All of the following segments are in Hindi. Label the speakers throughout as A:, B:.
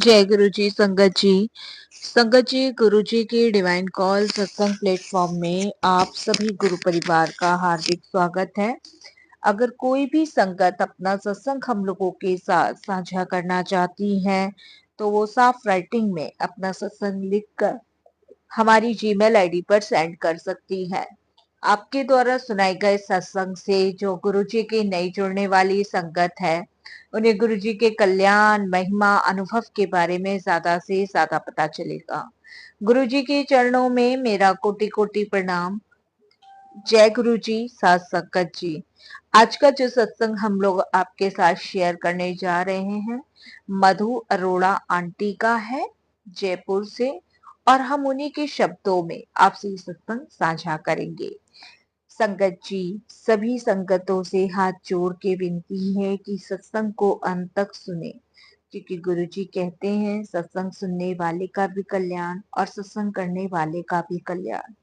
A: जय गुरु जी। संगत जी गुरु जी की डिवाइन कॉल सत्संग प्लेटफॉर्म में आप सभी गुरु परिवार का हार्दिक स्वागत है। अगर कोई भी संगत अपना सत्संग हम लोगों के साथ साझा करना चाहती है तो वो साफ राइटिंग में अपना सत्संग लिखकर हमारी जीमेल आईडी पर सेंड कर सकती है। आपके द्वारा सुनाए गए सत्संग से जो गुरुजी की नई जुड़ने वाली संगत है उन्हें गुरुजी के कल्याण महिमा अनुभव के बारे में ज्यादा से ज्यादा पता चलेगा। गुरुजी के चरणों में मेरा कोटि कोटि प्रणाम। जय गुरुजी। साथ संगत जी, आज का जो सत्संग हम लोग आपके साथ शेयर करने जा रहे हैं मधु अरोड़ा आंटी का है, जयपुर से, और हम उन्हीं के शब्दों में आपसे सत्संग साझा करेंगे। संगत जी, सभी संगतों से हाथ जोड़ के विनती है कि सत्संग को अंत तक सुने, क्योंकि गुरुजी कहते हैं सत्संग सुनने वाले का भी कल्याण और सत्संग करने वाले का भी कल्याण।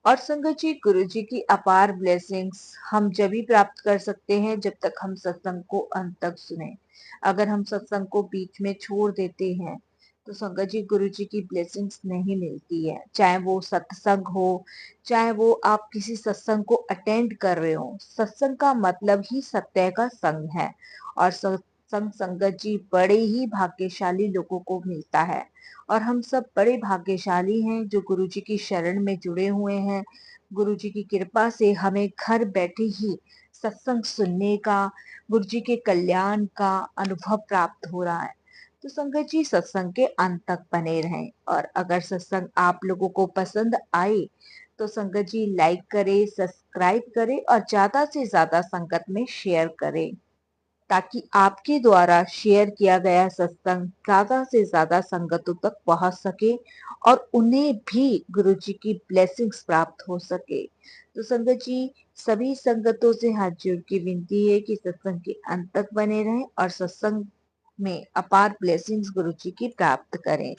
A: और संगत जी, गुरुजी की अपार ब्लेसिंग्स हम जब भी प्राप्त कर सकते हैं जब तक हम सत्संग को अंत तक सुने। अगर हम सत्संग को बीच में छोड़ देते हैं तो संगत जी गुरुजी की ब्लेसिंग्स नहीं मिलती है। चाहे वो सत्संग हो, चाहे वो आप किसी सत्संग को अटेंड कर रहे हो, सत्संग का मतलब ही सत्य का संग है। और सत्संग संगत जी बड़े ही भाग्यशाली लोगों को मिलता है। और हम सब बड़े भाग्यशाली हैं जो गुरुजी की शरण में जुड़े हुए हैं। गुरुजी की कृपा से हमें घर बैठे ही सत्संग सुनने का, गुरुजी के कल्याण का अनुभव प्राप्त हो रहा है। तो संगत जी सत्संग के अंत तक बने रहें। और अगर सत्संग आप लोगों को पसंद आए तो संगत जी लाइक करें, सब्सक्राइब करें और ज्यादा से ज्यादा संगत में शेयर करें, ताकि आपके द्वारा शेयर किया गया सत्संग ज्यादा से ज्यादा संगतों तक पहुंच सके और उन्हें भी गुरुजी की ब्लेसिंग्स प्राप्त हो सके। तो संगत जी, सभी संगतों से हाथ जोड़ के विनती है कि सत्संग के अंत तक बने रहें और सत्संग में अपार ब्लेसिंग्स गुरुजी की प्राप्त करें।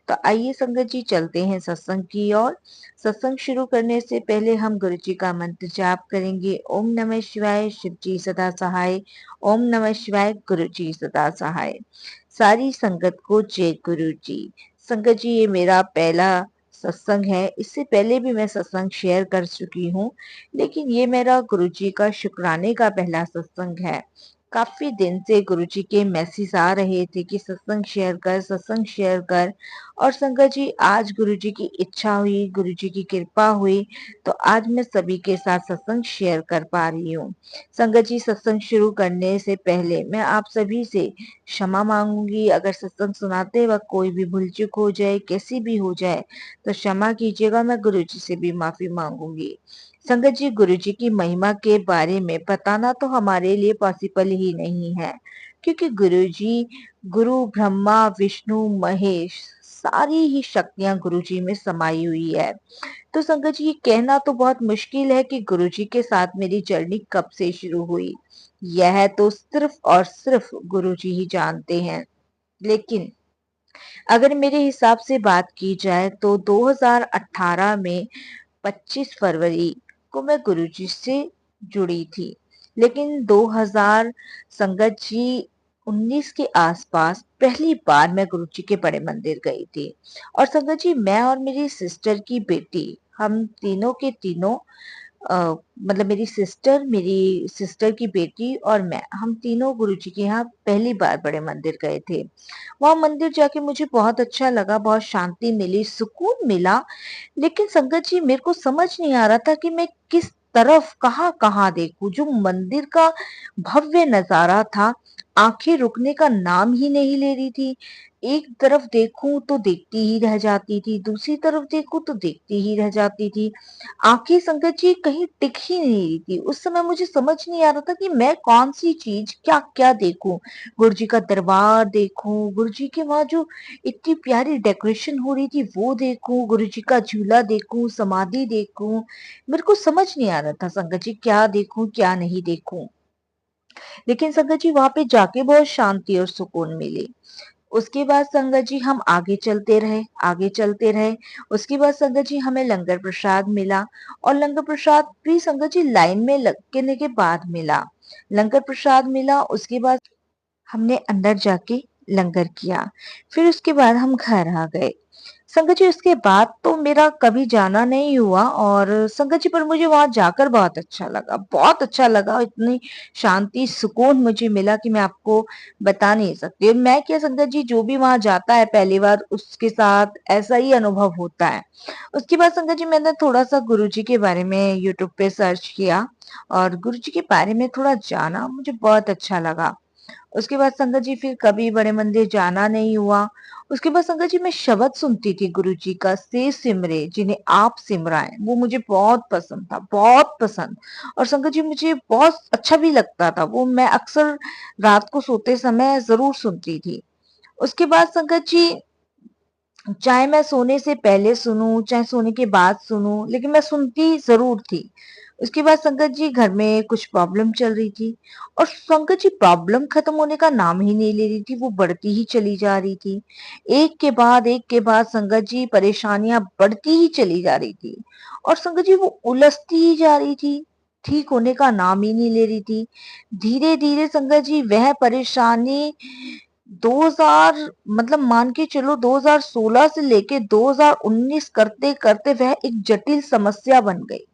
A: तो आइए संगत जी चलते हैं सत्संग की ओर। सत्संग शुरू करने से पहले हम गुरुजी का मंत्र जाप करेंगे। ओम नमः शिवाय, शिव जी सदा सहाय। ओम नमः शिवाय, गुरु जी सदा सहाय। सारी संगत को जय गुरु जी। संगत जी, ये मेरा पहला सत्संग है। इससे पहले भी मैं सत्संग शेयर कर चुकी हूँ, लेकिन ये मेरा गुरु जी का शुक्राने का पहला सत्संग है। काफी दिन से गुरु जी के मैसेज आ रहे थे कि सत्संग शेयर कर, सत्संग शेयर कर। और संगत जी, आज गुरु जी की इच्छा हुई, गुरु जी की कृपा हुई, तो आज मैं सभी के साथ सत्संग शेयर कर पा रही हूँ। संगत जी, सत्संग शुरू करने से पहले मैं आप सभी से क्षमा मांगूंगी। अगर सत्संग सुनाते वक्त कोई भी भूल चूक हो जाए, कैसी भी हो जाए, तो क्षमा कीजिएगा। मैं गुरु जी से भी माफी मांगूंगी। संगत जी, गुरु जी की महिमा के बारे में बताना तो हमारे लिए पॉसिबल ही नहीं है, क्योंकि गुरु जी, गुरु ब्रह्मा विष्णु महेश, सारी ही शक्तियां गुरु जी में समाई हुई है। तो संगत जी, ये कहना तो बहुत मुश्किल है कि गुरुजी के साथ मेरी जर्नी कब से शुरू हुई। यह तो सिर्फ और सिर्फ गुरुजी ही जानते हैं। लेकिन अगर मेरे हिसाब से बात की जाए तो 2018 में 25 फरवरी को मैं गुरुजी से जुड़ी थी। लेकिन 2000 संगत जी 19 के आसपास पहली बार मैं गुरुजी के बड़े मंदिर गई थी। और संगत जी, मैं और मेरी सिस्टर की बेटी, हम तीनों के तीनों, मतलब मेरी सिस्टर की बेटी और मैं, हम तीनों गुरुजी के यहाँ पहली बार बड़े मंदिर गए थे। वहां मंदिर जाके मुझे बहुत अच्छा लगा, बहुत शांति मिली, सुकून मिला। लेकिन संगत जी, मेरे को समझ नहीं आ रहा था कि मैं किस तरफ कहाँ कहाँ देखूं। जो मंदिर का भव्य नजारा था, आंखें रुकने का नाम ही नहीं ले रही थी। एक तरफ देखूं तो देखती ही रह जाती थी, दूसरी तरफ देखूं तो देखती ही रह जाती थी। आंखें संगत जी कहीं टिक ही नहीं रही थी। उस समय मुझे समझ नहीं आ रहा था कि मैं कौन सी चीज क्या क्या देखूं। गुरुजी का दरबार देखूं, गुरुजी के वहां जो इतनी प्यारी डेकोरेशन हो रही थी वो देखूं, गुरुजी का झूला देखूं, समाधि देखूं। मेरे को समझ नहीं आ रहा था संगत जी क्या देखूं क्या नहीं देखूं। लेकिन संगत जी, वहां पे जाके बहुत शांति और सुकून मिली। उसके बाद संगत जी हम आगे चलते रहे, आगे चलते रहे। उसके बाद संगत जी हमें लंगर प्रसाद मिला। और लंगर प्रसाद भी संगत जी लाइन में लगने के बाद मिला। लंगर प्रसाद मिला, उसके बाद हमने अंदर जाके लंगर किया। फिर उसके बाद हम घर आ गए। संगत जी उसके बाद तो मेरा कभी जाना नहीं हुआ और संगत जी पर मुझे वहां जाकर बहुत अच्छा लगा, बहुत अच्छा लगा। इतनी शांति सुकून मुझे मिला कि मैं आपको बता नहीं सकती। और मैं क्या, संगत जी जो भी वहां जाता है पहली बार उसके साथ ऐसा ही अनुभव होता है। उसके बाद संगत जी मैंने थोड़ा सा गुरु जी के बारे में यूट्यूब पे सर्च किया और गुरु जी के बारे में थोड़ा जाना, मुझे बहुत अच्छा लगा। उसके बाद संगत जी फिर कभी बड़े मंदिर जाना नहीं हुआ। उसके बाद संगत जी मैं शब्द सुनती थी गुरु जी का, से सिमरे जिन्हें आप सिमराएं, वो मुझे बहुत पसंद था, बहुत पसंद। और संगत जी मुझे बहुत अच्छा भी लगता था वो, मैं अक्सर रात को सोते समय जरूर सुनती थी। उसके बाद संगत जी चाहे मैं सोने से पहले सुनूं चाहे सोने के बाद सुनूं, लेकिन मैं सुनती जरूर थी। उसके बाद संगत जी घर में कुछ प्रॉब्लम चल रही थी और संगत जी प्रॉब्लम खत्म होने का नाम ही नहीं ले रही थी, वो बढ़ती ही चली जा रही थी। एक के बाद संगत जी परेशानियां बढ़ती ही चली जा रही थी और संगत जी वो उलझती ही जा रही थी, ठीक होने का नाम ही नहीं ले रही थी। धीरे धीरे संगत जी वह परेशानी 2000 मतलब मान के चलो 2016 से लेके 2019 करते करते वह एक जटिल समस्या बन गई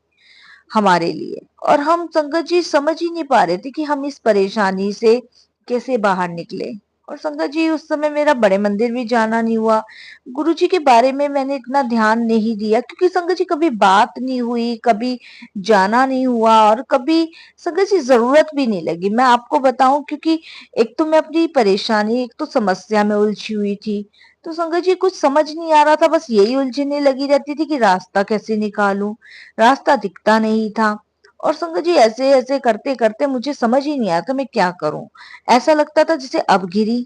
A: हमारे लिए। और हम संगत जी समझ ही नहीं पा रहे थे कि हम इस परेशानी से कैसे बाहर निकले। और संगत जी उस समय मेरा बड़े मंदिर भी जाना नहीं हुआ, गुरु जी के बारे में मैंने इतना ध्यान नहीं दिया क्योंकि संगत जी कभी बात नहीं हुई, कभी जाना नहीं हुआ और कभी संगत जी जरूरत भी नहीं लगी। मैं आपको बताऊं, क्योंकि एक तो मैं अपनी परेशानी, एक तो समस्या में उलझी हुई थी, तो संगत जी कुछ समझ नहीं आ रहा था, बस यही उलझने लगी रहती थी कि रास्ता कैसे निकालूं, रास्ता दिखता नहीं था। और संगत जी ऐसे ऐसे करते करते मुझे समझ ही नहीं आता मैं क्या करूं। ऐसा लगता था जैसे अब गिरी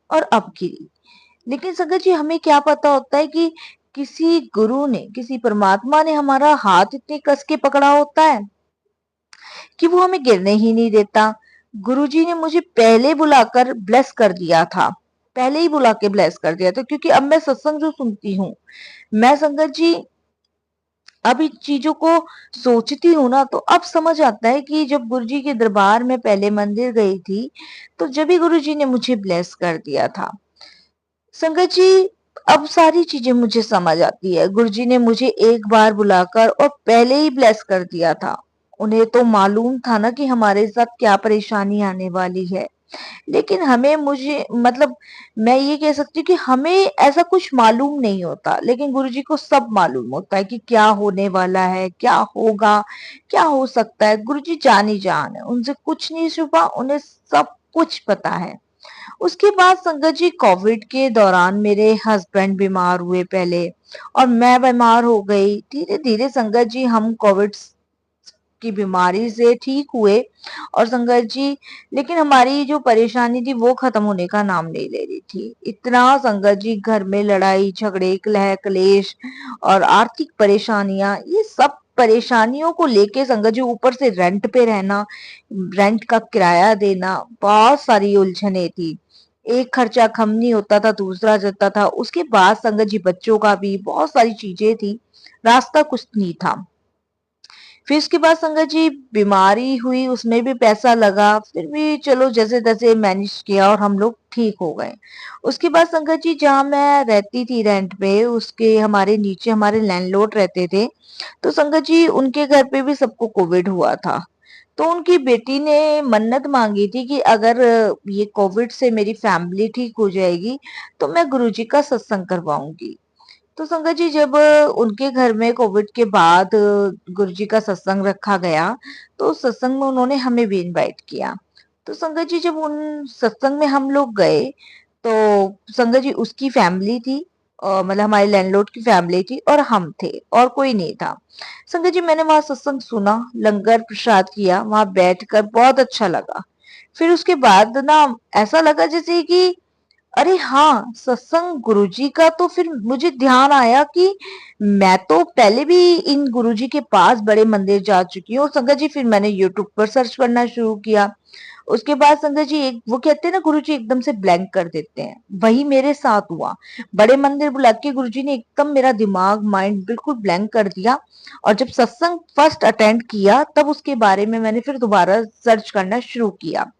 A: और अब गिरी। लेकिन संगत जी हमें क्या पता होता है कि किसी गुरु ने, किसी परमात्मा ने हमारा हाथ इतने कस के पकड़ा होता है कि वो हमें गिरने ही नहीं देता। गुरुजी ने मुझे पहले बुलाकर ब्लेस कर दिया था, पहले ही बुला के ब्लेस कर दिया था, क्योंकि अब मैं सत्संग जो सुनती हूँ, मैं संगत जी अब इन चीजों को सोचती हूँ ना, तो अब समझ आता है कि जब गुरुजी के दरबार में पहले मंदिर गई थी, तो जब भी गुरुजी ने मुझे ब्लेस कर दिया था। संगत जी अब सारी चीजें मुझे समझ आती है। गुरुजी ने मुझे एक बार बुलाकर और पहले ही ब्लेस कर दिया था। उन्हें तो मालूम था ना कि हमारे साथ क्या परेशानी आने वाली है, लेकिन हमें मुझे मतलब मैं ये कह सकती हूँ कि हमें ऐसा कुछ मालूम नहीं होता, लेकिन गुरुजी को सब मालूम होता है कि क्या होने वाला है, क्या होगा, क्या हो सकता है। गुरुजी जान ही जान है, उनसे कुछ नहीं छुपा, उन्हें सब कुछ पता है। उसके बाद संगत जी कोविड के दौरान मेरे हस्बैंड बीमार हुए पहले और मैं बीमार हो गई। धीरे धीरे संगत जी हम कोविड की बीमारी से ठीक हुए और संगत जी, लेकिन हमारी जो परेशानी थी वो खत्म होने का नाम नहीं ले रही थी। इतना संगत जी घर में लड़ाई झगड़े कलह कलेश और आर्थिक परेशानियां, ये सब परेशानियों को लेके संगत जी ऊपर से रेंट पे रहना, रेंट का किराया देना, बहुत सारी उलझने थी। एक खर्चा कम नहीं होता था, दूसरा चलता था। उसके बाद संगत जी बच्चों का भी बहुत सारी चीजें थी, रास्ता कुछ नहीं था। फिर उसके बाद संगत जी बीमारी हुई, उसमें भी पैसा लगा, फिर भी चलो जैसे तैसे मैनेज किया और हम लोग ठीक हो गए। उसके बाद संगत जी जहाँ मैं रहती थी रेंट पे, उसके हमारे नीचे हमारे लैंडलॉर्ड रहते थे, तो संगत जी उनके घर पे भी सबको कोविड हुआ था। तो उनकी बेटी ने मन्नत मांगी थी कि अगर ये कोविड से मेरी फैमिली ठीक हो जाएगी तो मैं गुरुजी का सत्संग करवाऊंगी। तो संगत जी जब उनके घर में कोविड के बाद गुरुजी का सत्संग रखा गया, तो उस सत्संग में उन्होंने हमें भी इनवाइट किया। तो संगत जी जब उन सत्संग में हम लोग गए, तो संगत जी उसकी फैमिली थी, मतलब हमारे लैंडलॉर्ड की फैमिली थी और हम थे और कोई नहीं था। संगत जी मैंने वहां सत्संग सुना, लंगर प्रसाद किया, वहां बैठकर बहुत अच्छा लगा। फिर उसके बाद ना ऐसा लगा जैसे कि अरे हाँ, सत्संग गुरुजी का, तो फिर मुझे ध्यान आया कि मैं तो पहले भी इन गुरुजी के पास बड़े मंदिर जा चुकी हूँ। और संगत जी फिर मैंने यूट्यूब पर सर्च करना शुरू किया। उसके बाद संगत जी एक वो कहते हैं ना, गुरुजी एकदम से ब्लैंक कर देते हैं, वही मेरे साथ हुआ। बड़े मंदिर बुला के गुरुजी ने एकदम मेरा दिमाग माइंड बिल्कुल ब्लैंक कर दिया। और जब सत्संग फर्स्ट अटेंड किया तब उसके बारे में मैंने फिर दोबारा सर्च करना शुरू किया।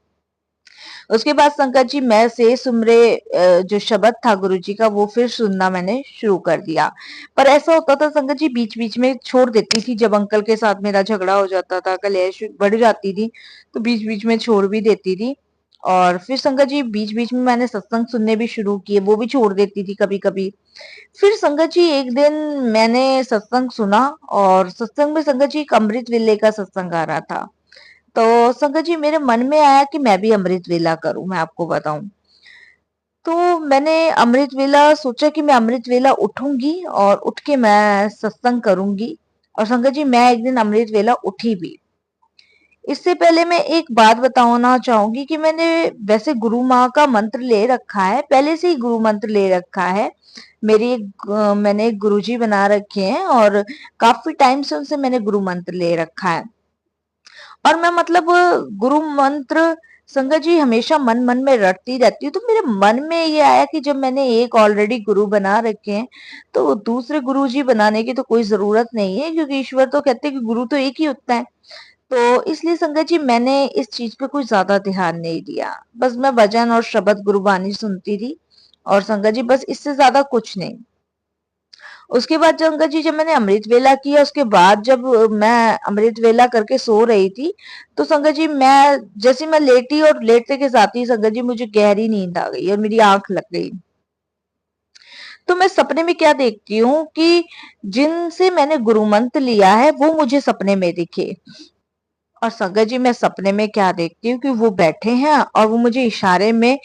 A: उसके बाद संगत जी मैं से सुमरे जो शब्द था गुरु जी का वो फिर सुनना मैंने शुरू कर दिया। पर ऐसा होता था संगत जी बीच-बीच में छोड़ देती थी जब अंकल के साथ मेरा झगड़ा हो जाता था, कलेश बढ़ जाती थी, तो बीच-बीच में छोड़ भी देती थी। और फिर संगत जी बीच-बीच में मैंने सत्संग सुनने भी शुरू किए, वो भी छोड़ देती थी कभी-कभी। फिर संगत जी एक दिन मैंने सत्संग सुना और सत्संग में संगत जी एक अमृत वेले का सत्संग आ रहा था। तो संगत जी मेरे मन में आया कि मैं भी अमृत वेला करूं, मैं आपको बताऊं। तो मैंने अमृत वेला सोचा कि मैं अमृत वेला उठूंगी और उठ के मैं सत्संग करूंगी। और संगत जी मैं एक दिन अमृत वेला उठी भी। इससे पहले मैं एक बात बताना चाहूंगी कि मैंने वैसे गुरु माँ का मंत्र ले रखा है, पहले से ही गुरु मंत्र ले रखा है। मैंने एक गुरुजी बना रखे हैं और काफी टाइम से उनसे मैंने गुरु मंत्र ले रखा है। और मैं मतलब गुरु मंत्र संगत जी हमेशा मन मन में रटती रहती हूँ। तो मेरे मन में ये आया कि जब मैंने एक ऑलरेडी गुरु बना रखे हैं तो दूसरे गुरु जी बनाने की तो कोई जरूरत नहीं है, क्योंकि ईश्वर तो कहते हैं कि गुरु तो एक ही होता है। तो इसलिए संगत जी मैंने इस चीज पे कुछ ज्यादा ध्यान नहीं दिया। बस मैं भजन और शब्द गुरुबानी सुनती थी और संगत जी बस इससे ज्यादा कुछ नहीं। उसके बाद संगत जी जब मैंने अमृत वेला किया उसके बाद जब मैं अमृत वेला करके सो रही थी तो संगत जी मैं जैसे मैं लेटी और लेटते के साथ ही संगत जी मुझे गहरी नींद आ गई और मेरी आंख लग गई। तो मैं सपने में क्या देखती हूँ कि जिनसे मैंने गुरु मंत्र लिया है वो मुझे सपने में दिखे। और संगत जी मैं सपने में क्या देखती हूँ कि वो बैठे हैं और वो मुझे इशारे में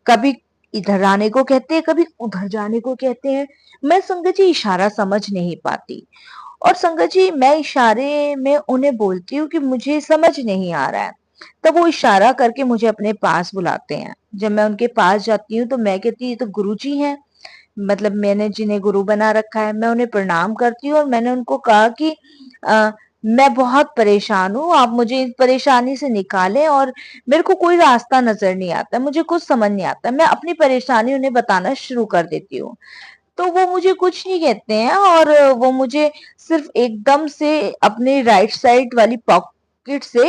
A: कभी इधर आने को कहते हैं कभी उधर जाने को कहते हैं। मैं संगत जी इशारा समझ नहीं पाती। और संगत जी मैं इशारे में उन्हें बोलती हूँ कि मुझे समझ नहीं आ रहा है। तब वो इशारा करके मुझे अपने पास बुलाते हैं। जब मैं उनके पास जाती हूँ तो मैं कहती हूँ ये तो गुरु जी हैं, मतलब मैंने जिन्हें गुरु बना रखा है। मैं उन्हें प्रणाम करती हूँ और मैंने उनको कहा कि अ, मैं बहुत परेशान हूँ, आप मुझे इस परेशानी से निकालें और मेरे को कोई रास्ता नजर नहीं आता, मुझे कुछ समझ नहीं आता। मैं अपनी परेशानी उन्हें बताना शुरू कर देती हूँ। तो वो मुझे कुछ नहीं कहते हैं और वो मुझे सिर्फ एकदम से अपने राइट साइड वाली पॉकेट से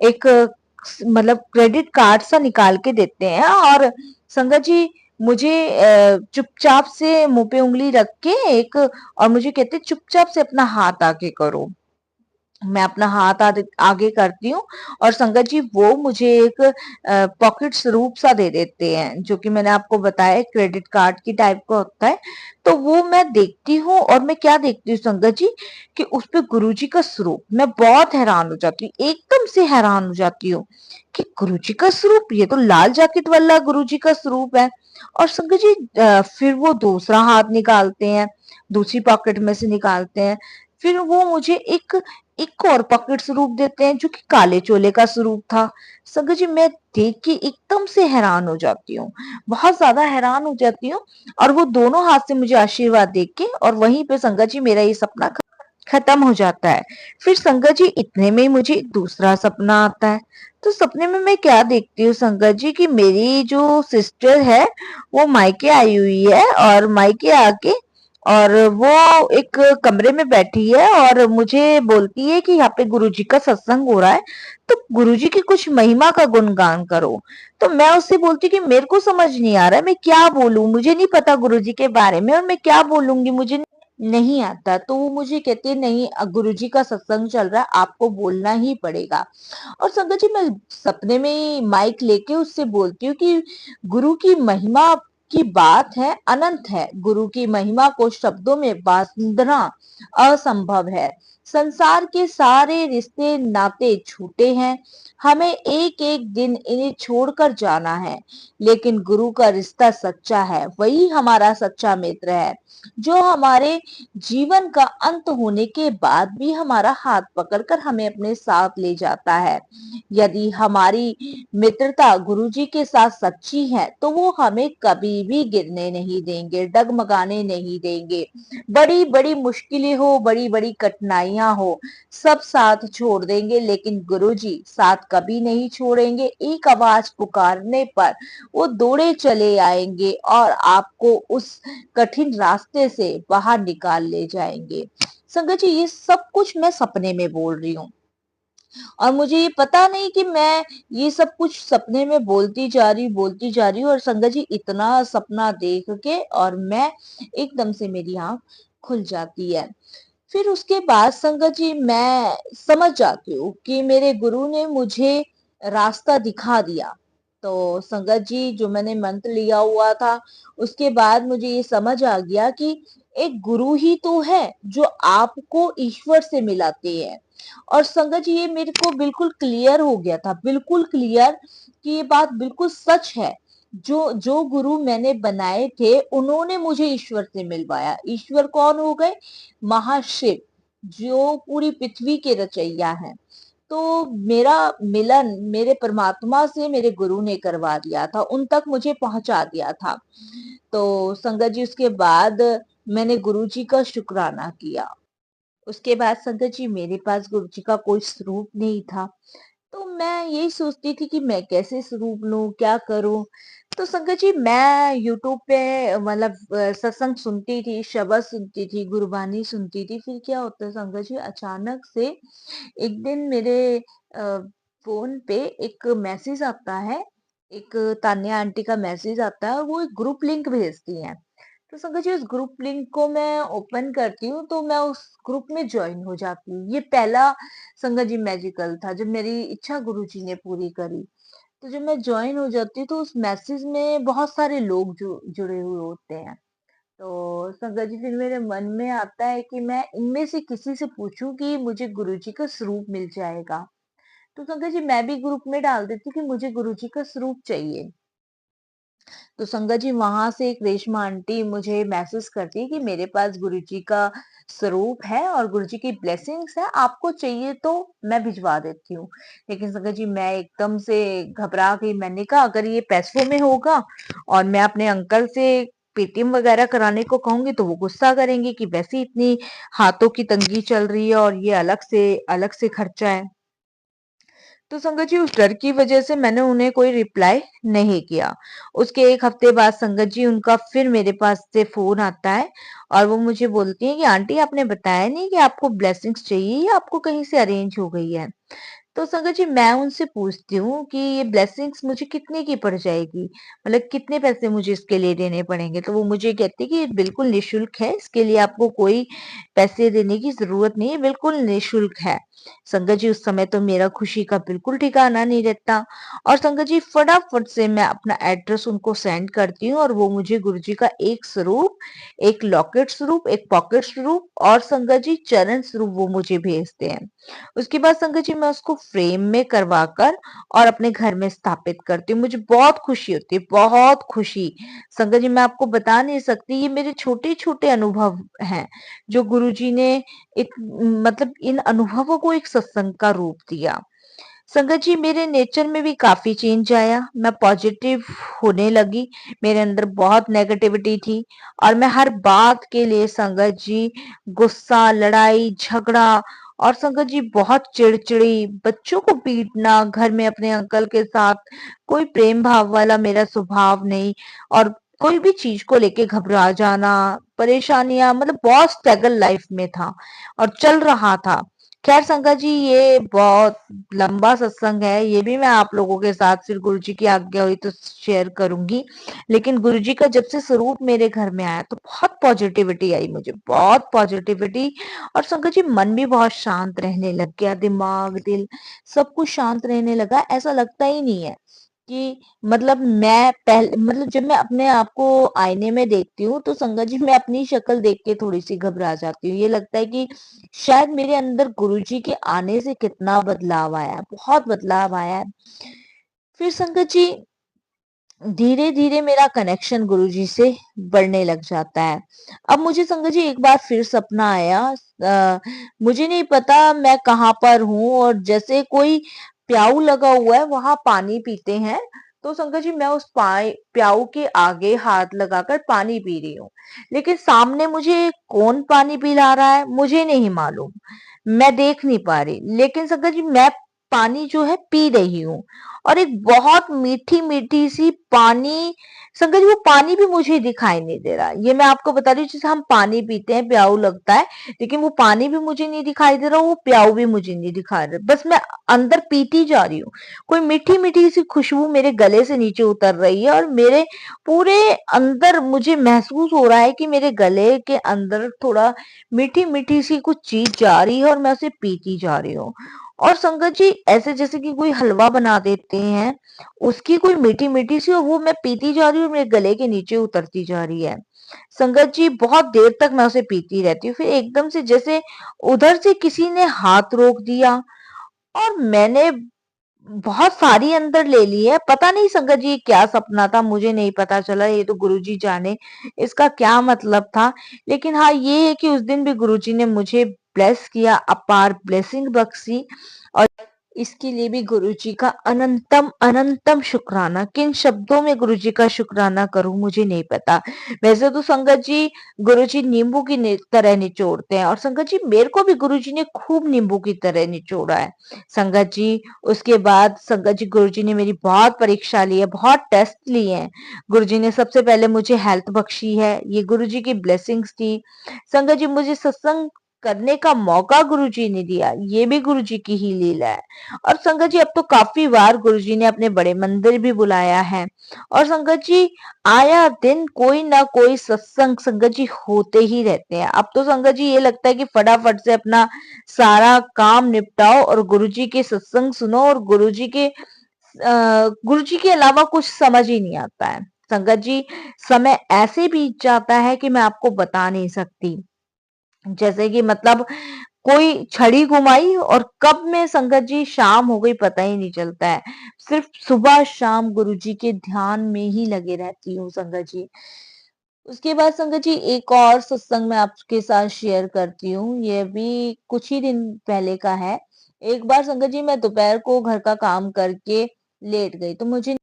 A: एक मतलब क्रेडिट कार्ड सा निकाल के देते हैं और संगत जी मुझे चुपचाप से मुंह पे उंगली रख के एक और मुझे कहते हैं चुपचाप से अपना हाथ आगे करो। मैं अपना हाथ आगे करती हूँ और संगत जी वो मुझे एक पॉकेट स्वरूप सा दे देते हैं जो कि मैंने आपको बताया क्रेडिट कार्ड की टाइप का होता है। तो वो मैं देखती हूँ और मैं क्या देखती हूँ संगत जी कि उस पे गुरुजी का स्वरूप, मैं बहुत हैरान हो जाती हूँ, एकदम से हैरान हो जाती हूँ कि गुरुजी का स्वरूप, ये तो लाल जैकेट वाला गुरुजी का स्वरूप है। और संगत जी फिर वो दूसरा हाथ निकालते हैं, दूसरी पॉकेट में से निकालते हैं। फिर वो मुझे एक एक और पॉकेट स्वरूप देते हैं जो कि काले चोले का स्वरूप था। संगत जी मैं देख के एकदम से हैरान हो जाती हूँ, बहुत ज्यादा हैरान हो जाती हूँ। और वो दोनों हाथ से मुझे आशीर्वाद दे के और वहीं पे संगत जी मेरा ये सपना खत्म हो जाता है। फिर संगत जी इतने में ही मुझे एक दूसरा सपना आता है। तो सपने में मैं क्या देखती हूँ संगत जी कि मेरी जो सिस्टर है वो मायके आई हुई है और मायके आके और वो एक कमरे में बैठी है और मुझे बोलती है कि यहाँ पे गुरुजी का सत्संग हो रहा है, तो गुरुजी की कुछ महिमा का गुणगान करो। तो मैं उससे बोलती कि मेरे को समझ नहीं आ रहा है मैं क्या बोलूं, मुझे नहीं पता गुरुजी के बारे में और मैं क्या बोलूंगी, मुझे नहीं आता। तो वो मुझे कहते हैं नहीं गुरुजी का सत्संग चल रहा है, आपको बोलना ही पड़ेगा। और संगत जी मैं सपने में ही माइक लेके उससे बोलती हूँ कि गुरु की महिमा की बात है, अनंत है। गुरु की महिमा को शब्दों में बांधना असंभव है। संसार के सारे रिश्ते नाते छूटे हैं, हमें एक एक दिन इन्हें छोड़कर जाना है, लेकिन गुरु का रिश्ता सच्चा है, वही हमारा सच्चा मित्र है जो हमारे जीवन का अंत होने के बाद भी हमारा हाथ पकड़कर हमें अपने साथ ले जाता है। यदि हमारी मित्रता गुरुजी के साथ सच्ची है तो वो हमें कभी भी गिरने नहीं देंगे, डगमगाने नहीं देंगे। बड़ी बड़ी मुश्किलें हो, बड़ी बड़ी कठिनाइयां हो, सब साथ छोड़ देंगे लेकिन गुरुजी साथ कभी नहीं छोड़ेंगे। एक आवाज पुकारने पर वो दौड़े चले आएंगे और आपको उस कठिन रास्ते से बाहर निकाल ले जाएंगे। संगत जी ये सब कुछ मैं सपने में बोल रही हूँ। और मुझे ये पता नहीं कि मैं ये सब कुछ सपने में बोलती जा रही हूँ और संगत जी इतना सपना देख के और मैं एकदम से मेरी आँख खुल जाती है। फिर उसके बाद संगत जी मैं समझ जाती हूँ कि मेरे गुरु ने मुझे रास्ता दिखा दिया। तो संगत जी जो मैंने मंत्र लिया हुआ था, उसके बाद मुझे ये समझ आ गया कि एक गुरु ही तो है जो आपको ईश्वर से मिलाते हैं। और संगत जी ये मेरे को बिल्कुल क्लियर हो गया था, बिल्कुल क्लियर कि ये बात बिल्कुल सच है। जो जो गुरु मैंने बनाए थे, उन्होंने मुझे ईश्वर से मिलवाया। ईश्वर कौन हो गए? महाशिव, जो पूरी पृथ्वी के रचयिया हैं। तो मेरा मिलन मेरे परमात्मा से मेरे गुरु ने करवा दिया था, उन तक मुझे पहुंचा दिया था। तो संगत जी उसके बाद मैंने गुरु जी का शुक्राना किया। उसके बाद संगत जी मेरे पास गुरु जी का कोई स्वरूप नहीं था। तो मैं यही सोचती थी कि मैं कैसे स्वरूप लूं, क्या करूं। तो संगत जी मैं यूट्यूब पे मतलब सत्संग सुनती थी, शब्द सुनती थी, गुरबानी सुनती थी। फिर क्या होता है संगत जी, अचानक से एक दिन मेरे फोन पे एक मैसेज आता है, एक तान्या आंटी का मैसेज आता है और वो एक ग्रुप लिंक भेजती हैं। तो संगत जी उस ग्रुप लिंक को मैं ओपन करती हूँ तो मैं उस ग्रुप में ज्वाइन हो जाती हूँ। ये पहला संगत जी मैजिकल था जब मेरी इच्छा गुरु जी ने पूरी करी। तो जब मैं ज्वाइन हो जाती हूँ तो उस मैसेज में बहुत सारे लोग जुड़े हुए होते हैं। तो संगत जी फिर मेरे मन में आता है कि मैं इनमें से किसी से पूछूं कि मुझे गुरु जी का स्वरूप मिल जाएगा। तो संगत जी मैं भी ग्रुप में डाल देती हूँ कि मुझे गुरु जी का स्वरूप चाहिए। तो संगत जी वहां से एक रेशमा आंटी मुझे मैसेज करती है कि मेरे पास गुरुजी का स्वरूप है और गुरुजी की ब्लेसिंग्स है, आपको चाहिए तो मैं भिजवा देती हूँ। लेकिन संगत जी मैं एकदम से घबरा गई। मैंने कहा अगर ये पैसों में होगा और मैं अपने अंकल से पेटीएम वगैरह कराने को कहूंगी तो वो गुस्सा करेंगे कि वैसे ही इतनी हाथों की तंगी चल रही है और ये अलग से खर्चा है। तो संगत जी उस डर की वजह से मैंने उन्हें कोई रिप्लाई नहीं किया। उसके 1 हफ्ते बाद संगत जी उनका फिर मेरे पास से फ़ोन आता है और वो मुझे बोलती हैं कि आंटी आपने बताया नहीं कि आपको ब्लेसिंग्स चाहिए या आपको कहीं से अरेंज हो गई है? तो संगत जी मैं उनसे पूछती हूँ कि ये ब्लेसिंग्स मुझे कितने की पड़ जाएगी? मतलब कितने पैसे मुझे इसके लिए देने पड़ेंगे? तो वो मुझे कहती है कि ये बिल्कुल निःशुल्क है, इसके लिए आपको कोई पैसे देने की ज़रूरत नहीं है, बिल्कुल निःशुल्क है। संगत जी उस समय तो मेरा खुशी का बिल्कुल ठिकाना नहीं रहता और संगत जी फटाफट से मैं अपना एड्रेस उनको सेंड करती हूँ और वो मुझे गुरुजी का एक स्वरूप, एक लॉकेट स्वरूप, एक पॉकेट स्वरूप और संगत जी चरण स्वरूप वो मुझे भेजते हैं। उसके बाद संगत जी मैं उसको फ्रेम में करवाकर और अपने घर में स्थापित करती हूँ। मुझे बहुत खुशी होती है, बहुत खुशी। संगत जी मैं आपको बता नहीं सकती, ये मेरे छोटे-छोटे अनुभव हैं, जो गुरुजी ने एक मतलब इन अनुभवों को एक सत्संग का रूप दिया। संगत जी मेरे नेचर में भी काफ़ी चेंज आया, मैं पॉजिटिव होने लगी, मेरे अंदर बहुत नेगेटिविटी थी और मैं हर बात के लिए संगत जी गुस्सा, लड़ाई, झगड़ा और संगत जी बहुत चिड़चिड़ी, बच्चों को पीटना, घर में अपने अंकल के साथ कोई प्रेम भाव वाला मेरा स्वभाव नहीं और कोई भी चीज़ को लेके घबरा जाना, परेशानियाँ मतलब बहुत स्ट्रगल लाइफ में था और चल रहा था। खैर संगत जी ये बहुत लंबा सत्संग है, ये भी मैं आप लोगों के साथ फिर गुरुजी की आज्ञा हुई तो शेयर करूँगी। लेकिन गुरुजी का जब से स्वरूप मेरे घर में आया तो बहुत पॉजिटिविटी आई मुझे, बहुत पॉजिटिविटी और संगत जी मन भी बहुत शांत रहने लग गया, दिमाग, दिल सब कुछ शांत रहने लगा। ऐसा लगता ही नहीं है कि मतलब मैं पहले मतलब जब मैं अपने आप को आईने में देखती हूँ तो संगत जी मैं अपनी शक्ल देख के थोड़ी-सी घबरा जाती हूँ। ये लगता है कि शायद मेरे अंदर गुरुजी के आने से कितना बदलाव आया है, बहुत बदलाव आया है। फिर संगत जी धीरे-धीरे मेरा कनेक्शन गुरुजी से बढ़ने लग जाता है। अब मुझे संगत जी एक बार फिर सपना आया मुझे नहीं पता मैं कहाँ पर हूँ और जैसे कोई प्याऊ लगा हुआ है वहाँ पानी पीते हैं, तो संगत जी मैं उस प्याऊ के आगे हाथ लगाकर पानी पी रही हूँ। लेकिन सामने मुझे कौन पानी पिला रहा है मुझे नहीं मालूम, मैं देख नहीं पा रही। लेकिन संगत जी मैं पानी जो है पी रही हूँ और एक बहुत मीठी-मीठी सी पानी, संगत जी वो पानी भी मुझे दिखाई नहीं दे रहा। ये मैं आपको बता रही हूँ, जैसे हम पानी पीते हैं, प्याऊ लगता है, लेकिन वो पानी भी मुझे नहीं दिखाई दे रहा, वो प्याऊ भी मुझे नहीं दिखा रहा। बस मैं अंदर पीती जा रही हूँ। कोई मीठी-मीठी सी खुशबू मेरे गले से नीचे उतर रही है और मेरे पूरे अंदर मुझे महसूस हो रहा है कि मेरे गले के अंदर थोड़ा मीठी-मीठी सी कुछ चीज़ जा रही है और मैं उसे पीती जा रही हूँ। और संगत जी ऐसे जैसे कि कोई हलवा बना देते हैं, उसकी कोई मीठी-मीठी सी, और वो मैं पीती जा रही हूँ और मेरे गले के नीचे उतरती जा रही है। संगत जी बहुत देर तक मैं उसे पीती रहती हूँ, फिर एकदम से जैसे उधर से किसी ने हाथ रोक दिया और मैंने बहुत सारी अंदर ले ली है। पता नहीं संगत जी ये क्या सपना था, मुझे नहीं पता चला, ये तो गुरुजी जाने इसका क्या मतलब था। लेकिन हाँ, ये है कि उस दिन भी गुरुजी ने मुझे ब्लेस किया, अपार ब्लेसिंग बख्शी, और इसके लिए भी गुरुजी का अनंतम अनंतम शुक्राना। किन शब्दों में गुरुजी का शुक्राना करूं मुझे नहीं पता। वैसे तो संगत जी गुरुजी नींबू की तरह निचोड़ते हैं, और संगत जी मेरे को भी गुरुजी ने खूब नींबू की तरह निचोड़ा है संगत जी। उसके बाद संगत जी गुरुजी ने मेरी बहुत परीक्षा ली है, बहुत टेस्ट लिए हैं। गुरुजी ने सबसे पहले मुझे हेल्थ बख्शी है, ये गुरुजी की ब्लेसिंग्स थी। संगत जी मुझे सत्संग करने का मौका गुरुजी ने दिया, ये भी गुरुजी की ही लीला है। और संगत जी अब तो काफी बार गुरुजी ने अपने बड़े मंदिर भी बुलाया है, और संगत जी आया दिन कोई ना कोई सत्संग संगत जी होते ही रहते हैं। अब तो संगत जी ये लगता है कि फटाफट से अपना सारा काम निपटाओ और गुरुजी के सत्संग सुनो, और गुरुजी के अलावा कुछ समझ ही नहीं आता है। संगत जी समय ऐसे बीत जाता है कि मैं आपको बता नहीं सकती। जैसे कि मतलब कोई छड़ी घुमाई और कब में संगत जी शाम हो गई पता ही नहीं चलता है। सिर्फ सुबह शाम गुरुजी के ध्यान में ही लगे रहती हूँ संगत जी। उसके बाद संगत जी एक और सत्संग मैं आपके साथ शेयर करती हूँ, ये भी कुछ ही दिन पहले का है। एक बार संगत जी मैं दोपहर को घर का काम करके लेट गई, तो मुझे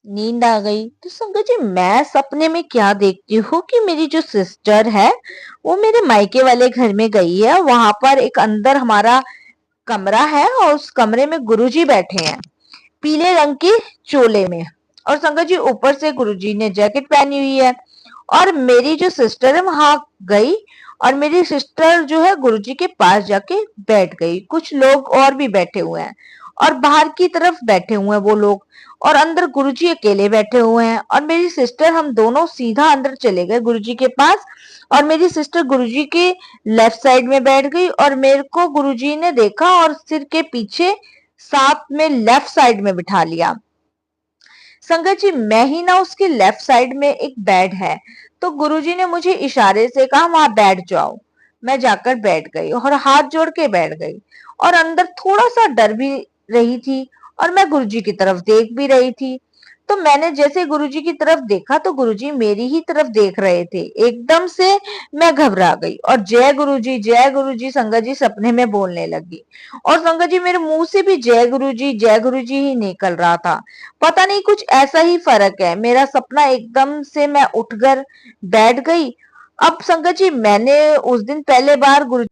A: नींद आ गई। तो संगत जी मैं सपने में क्या देखती हूँ कि मेरी जो सिस्टर है वो मेरे मायके वाले घर में गई है, वहां पर एक अंदर हमारा कमरा है और उस कमरे में गुरुजी बैठे हैं पीले रंग की चोले में, और संगत जी ऊपर से गुरुजी ने जैकेट पहनी हुई है। और मेरी जो सिस्टर है वहां गई, और मेरी सिस्टर जो है गुरुजी के पास जाके बैठ गई। कुछ लोग और भी बैठे हुए हैं और बाहर की तरफ बैठे हुए हैं वो लोग, और अंदर गुरुजी अकेले बैठे हुए हैं। और मेरी सिस्टर, हम दोनों सीधा अंदर चले गए गुरुजी के पास, और मेरी सिस्टर गुरुजी के लेफ्ट साइड में बैठ गई, और मेरे को गुरुजी ने देखा और सिर के पीछे साथ में लेफ्ट साइड में बिठा लिया। संगत जी मैं ही ना, उसके लेफ्ट साइड में एक बेड है, तो गुरुजी ने मुझे इशारे से कहा वहां बैठ जाओ। मैं जाकर बैठ गई और हाथ जोड़ के बैठ गई, और अंदर थोड़ा सा डर भी रही थी, और मैं गुरुजी की तरफ देख भी रही थी। तो मैंने जैसे गुरुजी की तरफ देखा तो गुरुजी मेरी ही तरफ देख रहे थे। एकदम से मैं घबरा गई और जय गुरुजी संगत जी सपने में बोलने लगी, और संगत जी मेरे मुंह से भी जय गुरुजी ही निकल रहा था। पता नहीं कुछ ऐसा ही फर्क है, मेरा सपना एकदम से मैं उठकर बैठ गई। अब संगत जी मैंने उस दिन पहले बार गुरु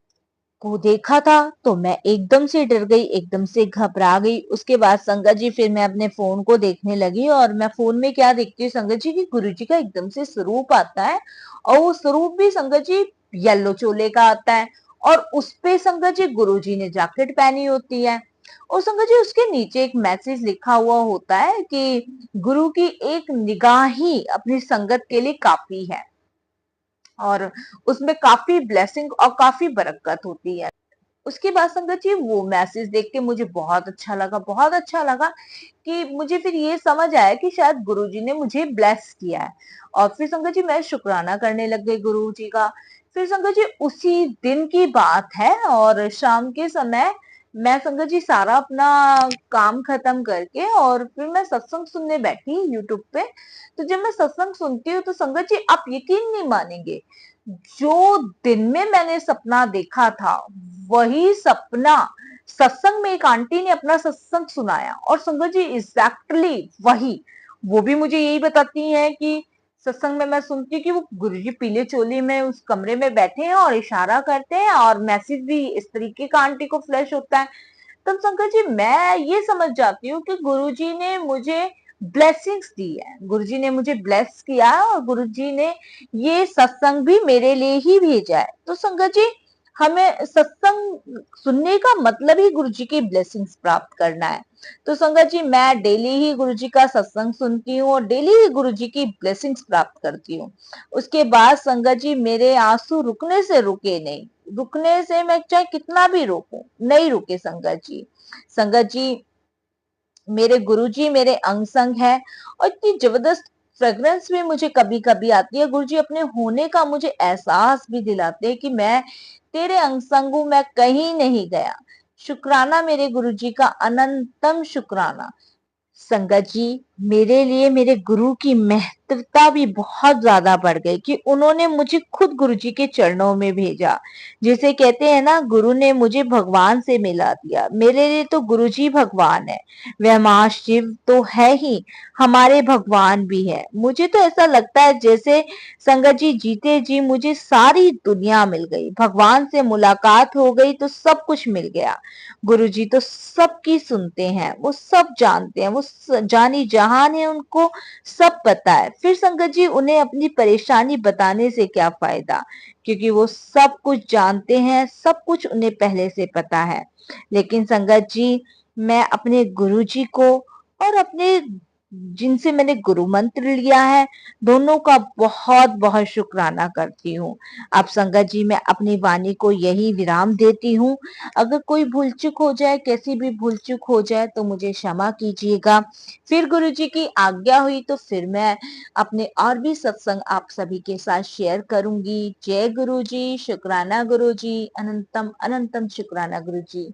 A: को देखा था, तो मैं एकदम से डर गई, एकदम से घबरा गई। उसके बाद संगत जी फिर मैं अपने फोन को देखने लगी, और मैं फोन में क्या देखती हूँ संगत जी की गुरुजी का एकदम से स्वरूप आता है, और वो स्वरूप भी संगत जी येलो चोले का आता है, और उस पे संगत जी गुरुजी ने जैकेट पहनी होती है, और संगत जी उसके नीचे एक मैसेज लिखा हुआ होता है कि गुरु की एक निगाह ही अपनी संगत के लिए काफी है, और उसमें काफी ब्लेसिंग और काफी बरकत होती है। उसके बाद संगत जी वो मैसेज देख के मुझे बहुत अच्छा लगा, बहुत अच्छा लगा कि मुझे फिर ये समझ आया कि शायद गुरुजी ने मुझे ब्लेस किया है, और फिर संगत जी मैं शुक्राना करने लग गई गुरुजी का। फिर संगत जी उसी दिन की बात है, और शाम के समय मैं संगत जी सारा अपना काम खत्म करके और फिर मैं सत्संग सुनने बैठी यूट्यूब पे। तो जब मैं सत्संग सुनती हूँ तो संगत जी आप यकीन नहीं मानेंगे, जो दिन में मैंने सपना देखा था वही सपना सत्संग में एक आंटी ने अपना सत्संग सुनाया, और संगत जी एग्जैक्टली वही, वो भी मुझे यही बताती हैं कि सत्संग में मैं सुनती हूँ कि वो गुरुजी पीले चोली में उस कमरे में बैठे हैं और इशारा करते हैं, और मैसेज भी इस तरीके का आंटी को फ्लैश होता है। तब संगत जी मैं ये समझ जाती हूँ कि गुरुजी ने मुझे ब्लेसिंग्स दी है, गुरुजी ने मुझे ब्लेस किया है और गुरुजी ने ये सत्संग भी मेरे लिए ही भेजा है। तो संगत जी हमें सत्संग सुनने का मतलब ही गुरुजी की ब्लेसिंग्स प्राप्त करना है। तो संगत जी मैं डेली ही गुरुजी का सत्संग सुनती हूँ और डेली ही गुरुजी की ब्लेसिंग्स प्राप्त करती हूँ। उसके बाद संगत जी मेरे आंसू रुकने से रुके नहीं, रुकने से मैं चाहे कितना भी रोकूं नहीं रुके संगत जी। संगत जी मेरे गुरुजी मेरे अंग संग है और इतनी जबरदस्त फ्रेग्रेंस भी मुझे कभी कभी आती है। गुरुजी अपने होने का मुझे एहसास भी दिलाते हैं कि मैं तेरे अंग संग हूं, मैं कहीं नहीं गया। शुक्राना मेरे गुरुजी का, अनंतम शुक्राना। संगत जी मेरे लिए मेरे गुरु की महत्वता भी बहुत ज्यादा बढ़ गई कि उन्होंने मुझे खुद गुरु जी के चरणों में भेजा। जिसे कहते हैं ना, गुरु ने मुझे भगवान से मिला दिया। मेरे लिए तो गुरु जी भगवान है, वह महाशिव तो है ही, हमारे भगवान भी है। मुझे तो ऐसा लगता है जैसे संगत जी जीते जी मुझे सारी दुनिया मिल गई, भगवान से मुलाकात हो गई तो सब कुछ मिल गया। गुरुजी तो सबकी सुनते हैं, वो सब जानते हैं, वो जानी जहान है, उनको सब पता है। फिर संगत जी उन्हें अपनी परेशानी बताने से क्या फायदा, क्योंकि वो सब कुछ जानते हैं, सब कुछ उन्हें पहले से पता है। लेकिन संगत जी मैं अपने गुरुजी को और अपने जिनसे मैंने गुरु मंत्र लिया है, दोनों का बहुत बहुत शुक्राना करती हूँ। अब संगत जी मैं अपनी वाणी को यही विराम देती हूँ। अगर कोई भूल चूक हो जाए, कैसी भी भूल चूक हो जाए तो मुझे क्षमा कीजिएगा। फिर गुरुजी की आज्ञा हुई तो फिर मैं अपने और भी सत्संग आप सभी के साथ शेयर करूंगी। जय गुरुजी, शुक्राना गुरुजी, अनंतम अनंतम शुक्राना गुरुजी।